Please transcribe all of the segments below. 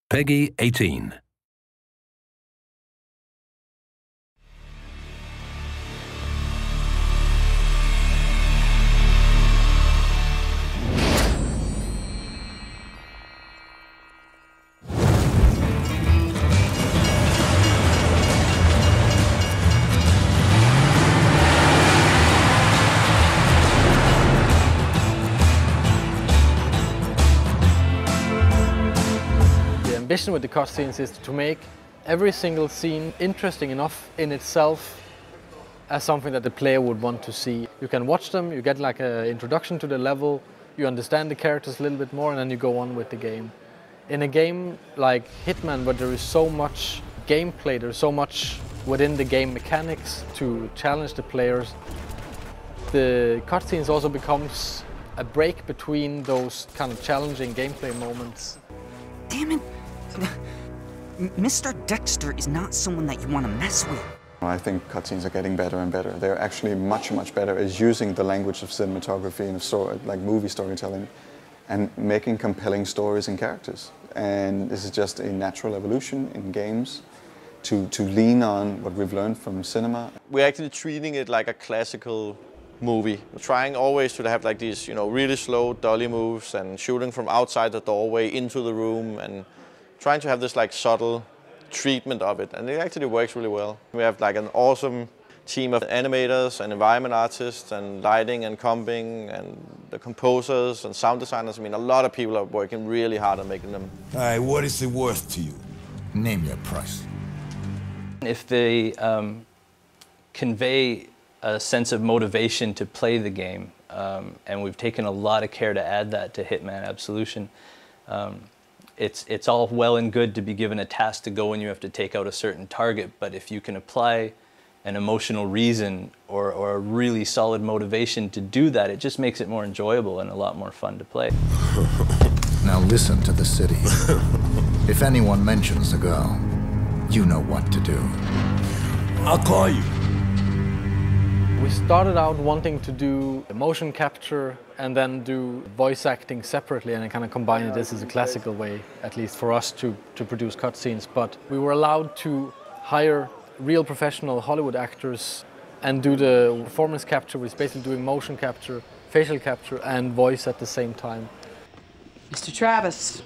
Peggy 18. The ambition with the cutscenes is to make every single scene interesting enough in itself as something that the player would want to see. You can watch them, you get like an introduction to the level, you understand the characters a little bit more, and then you go on with the game. In a game like Hitman, where there is so much gameplay, there's so much within the game mechanics to challenge the players, the cutscenes also becomes a break between those kind of challenging gameplay moments. Damn it! Mr. Dexter is not someone that you want to mess with. I think cutscenes are getting better and better. They're actually much, much better at using the language of cinematography and of like movie storytelling and making compelling stories and characters. And this is just a natural evolution in games to lean on what we've learned from cinema. We're actually treating it like a classical movie. We're trying always to have like these, really slow dolly moves and shooting from outside the doorway into the room and trying to have this like subtle treatment of it, and it actually works really well. We have like an awesome team of animators and environment artists and lighting and comping and the composers and sound designers. I mean, a lot of people are working really hard on making them. All right, what is it worth to you? Name your price. If they convey a sense of motivation to play the game, and we've taken a lot of care to add that to Hitman Absolution. It's all well and good to be given a task to go and you have to take out a certain target, but if you can apply an emotional reason or a really solid motivation to do that, it just makes it more enjoyable and a lot more fun to play. Now listen to the city. If anyone mentions the girl, you know what to do. I'll call you. We started out wanting to do motion capture and then do voice acting separately and kind of combine this as a classical way, at least for us to produce cutscenes. But we were allowed to hire real professional Hollywood actors and do the performance capture, which is basically doing motion capture, facial capture, and voice at the same time. Mr. Travis,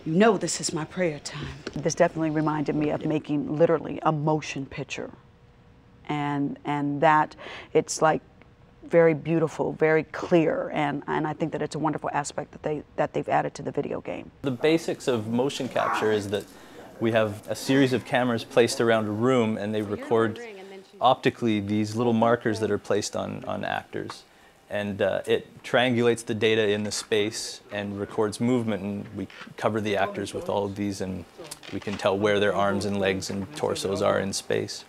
you know this is my prayer time. This definitely reminded me of making literally a motion picture. And that it's like very beautiful, very clear, and I think that it's a wonderful aspect that they've added to the video game. The basics of motion capture is that we have a series of cameras placed around a room and they record optically these little markers that are placed on actors. And it triangulates the data in the space and records movement, and we cover the actors with all of these and we can tell where their arms and legs and torsos are in space.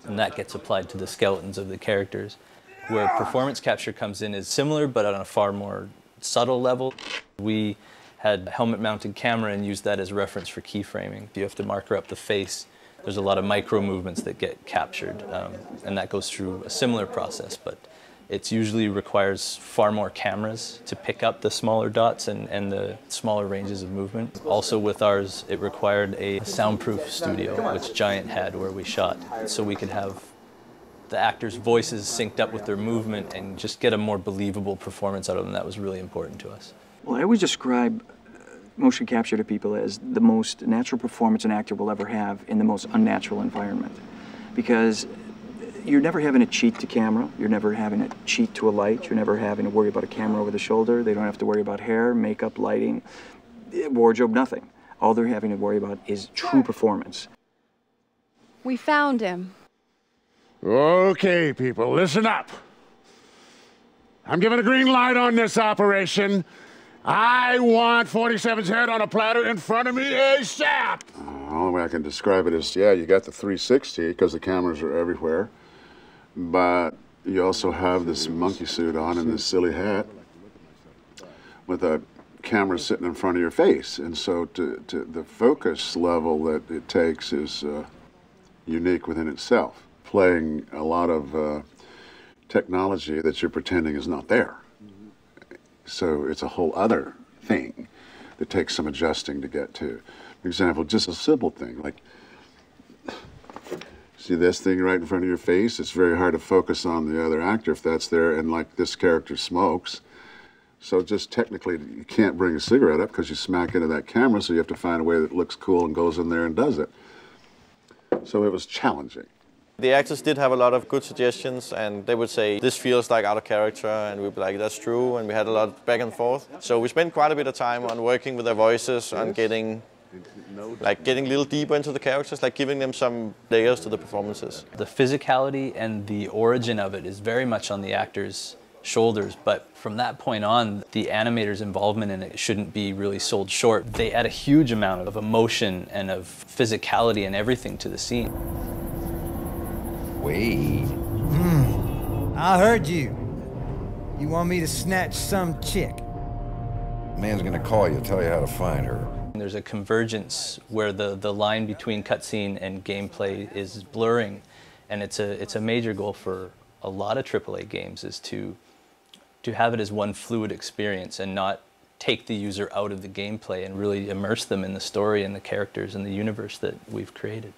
And that gets applied to the skeletons of the characters. Where performance capture comes in is similar, but on a far more subtle level. We had a helmet-mounted camera and used that as reference for keyframing. You have to marker up the face. There's a lot of micro movements that get captured, and that goes through a similar process, but it usually requires far more cameras to pick up the smaller dots and the smaller ranges of movement. Also with ours, it required a soundproof studio, which Giant had where we shot, so we could have the actors' voices synced up with their movement and just get a more believable performance out of them. That was really important to us. Well, I always describe motion capture to people as the most natural performance an actor will ever have in the most unnatural environment. Because you're never having to cheat to camera, you're never having to cheat to a light, you're never having to worry about a camera over the shoulder, they don't have to worry about hair, makeup, lighting, wardrobe, nothing. All they're having to worry about is true performance. We found him. Okay, people, listen up. I'm giving a green light on this operation. I want 47's head on a platter in front of me ASAP! The only way I can describe it is, yeah, you got the 360 because the cameras are everywhere, but you also have this monkey suit on and this silly hat with a camera sitting in front of your face. And so the focus level that it takes is unique within itself, playing a lot of technology that you're pretending is not there. So it's a whole other thing that takes some adjusting to get to. For example, just a simple thing like, see this thing right in front of your face? It's very hard to focus on the other actor if that's there, and like this character smokes. So just technically, you can't bring a cigarette up because you smack into that camera, so you have to find a way that looks cool and goes in there and does it. So it was challenging. The actors did have a lot of good suggestions, and they would say, this feels like out of character, and we'd be like, that's true, and we had a lot of back and forth. So we spent quite a bit of time on working with their voices, on getting a little deeper into the characters, like giving them some layers to the performances. The physicality and the origin of it is very much on the actors' shoulders, but from that point on, the animators' involvement in it shouldn't be really sold short. They add a huge amount of emotion and of physicality and everything to the scene. Wait. I heard you. You want me to snatch some chick? Man's gonna call you, tell you how to find her. There's a convergence where the line between cutscene and gameplay is blurring, and it's a major goal for a lot of AAA games is to have it as one fluid experience and not take the user out of the gameplay and really immerse them in the story and the characters and the universe that we've created.